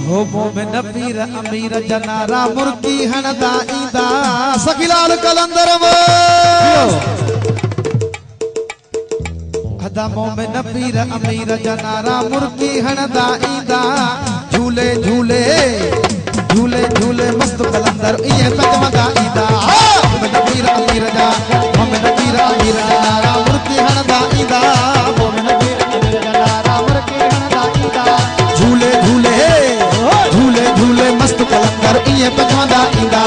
हो मोमिन पीर अमीर जनारा मुर्की हणदा ईंदा सखीलाल कलंदर हदा मोमिन पीर अमीर जनारा मुर्की हणदा ईंदा झूले झूले झूले झूले मस्त कलंदर ये पजमदा ईंदा मोमिन पीर अमीर जा मोमिन पीर अमीर जनारा मुर्की हणदा ईंदा मोमिन पीर अमीर जनारा मुर्की हणदा ईंदा झूले झूले झूले झूले मस्त कलंदर ये पजमदा ईंदा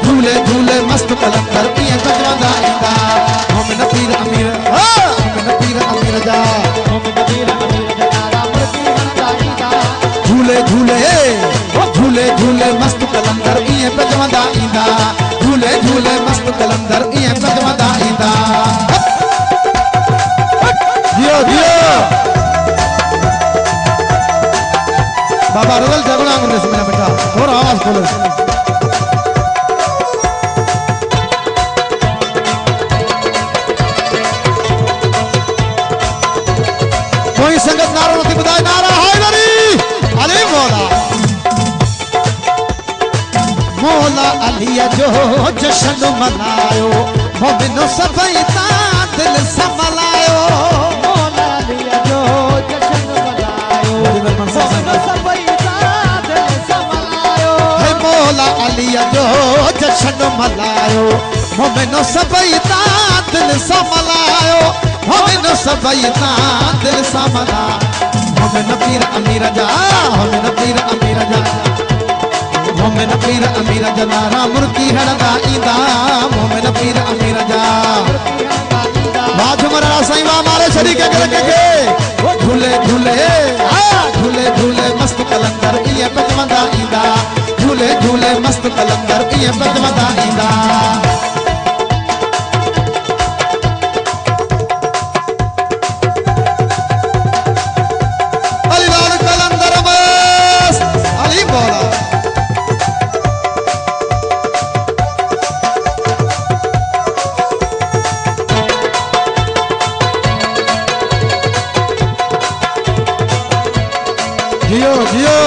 झूले झूले मस्त कलंदर ये पजमदा ईंदा मोमिन पीर अमीर मोमिन पीर अमीर जा मोमिन पीर अमीर जनारा मुर्की हणदा ईंदा झूले झूले झूले झूले मस्त कलंदर ये पजमदा ईंदा झूले झूले मस्त कलंदर ये पजमदा ईंदा दियो दियो बाबा रोल जगड़ा मुझे सुना बेटा और आवाज खोलो कोई संगत नारा नहीं बजाए नारा हैदरी अली मौला मौला अली जो जश्न मनायो मोमिनो सभई ता दिल संभलायो मौला अली जो जश्न मनायो मोमिनो सभई ता दिल संभलायो हे मौला अली जो जश्न मनायो मोमिनो सभई ता दिल संभलायो मोमिनो सभई ता दिल संभला मोमिन पीर अमीर जा मोमिन पीर अमीर जा मोमिन पीर अमीर जनारा मुर्की हणदा ईंदा मोमिन पीर अमीर जा बाजू मरा साईं वा मारे शरीक के झूले झूले झूले झूले मस्त कलंदर ये पजमदा ईंदा झूले झूले मस्त कलंदर ये पजमदा ईंदा जियो जियो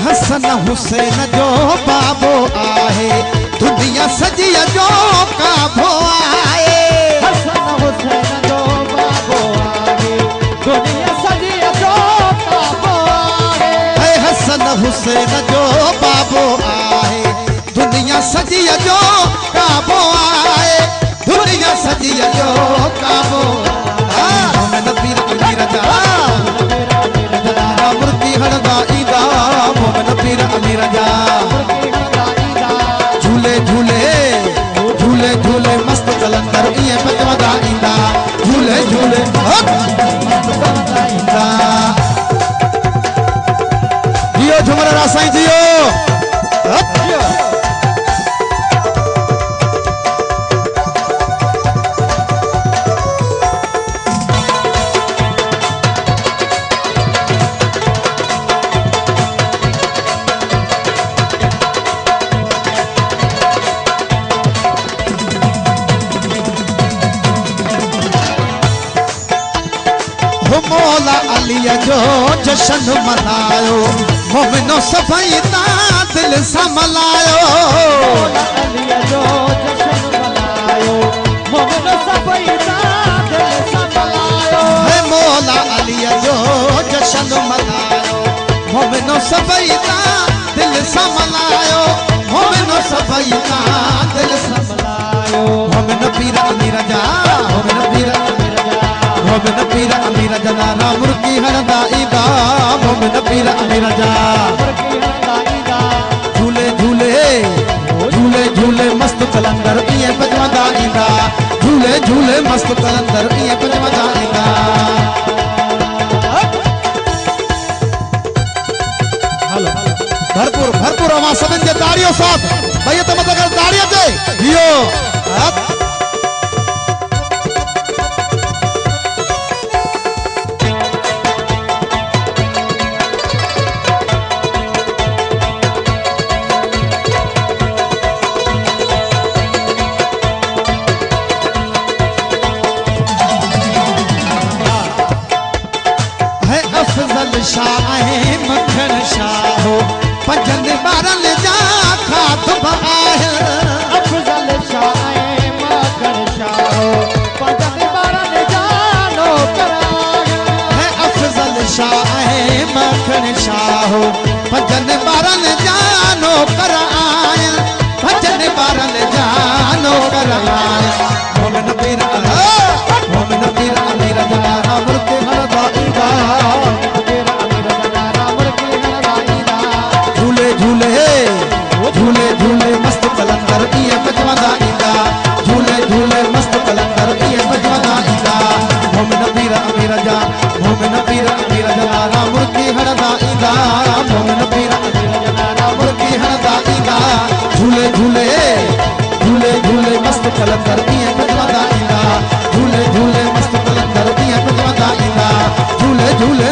हसन हुसैन जो बाबो आहे दुनिया सजिया जो काबो आए हसन हुसैन जो बाबो आहे दुनिया सजिया जो काबो आए हसन हुसैन जो बाबो आहे दुनिया सजिया जो काबो आए दुनिया सजिया जो काबो मोमिन पीर अमीर जा जनारा मुर्की हणदा ईंदा मोमिन पीर अमीर जा झूले झूले झूले झूले मस्त कलंदर ये पजमदा ईंदा झूले झूले मस्त कलंदर ईंदा जियो झुमर रासाई जियो मौला अली जो जश्न मनायो मोमिनो सभई ता दिल संभलायो मौला अली जो जश्न मनायो मोमिनो सभई ता दिल संभलायो हे मौला अली जो जश्न मनायो मोमिनो सभई ता दिल संभलायो मोमिनो सभई ता दिल संभलायो मोमिन पीर अमीर जा मोमिन पीर मोमिन पीर अमीर जनारा मुर्की हणदा ईंदा मोमिन पीर अमीर जा झूले झूले झूले झूले मस्त कलंदर ये पजमदा ईंदा झूले झूले मस्त कलंदर ये पजमदा ईंदा भरपूर भरपूर आवाज सभिनि जे ताड़ियों साथ भई त मतलब ताड़ियों ते जियो कलंदर ईअं गजवंदा ईंदा झूले झूले मस्त कलंदर ईअं गजवंदा ईंदा झूले झूले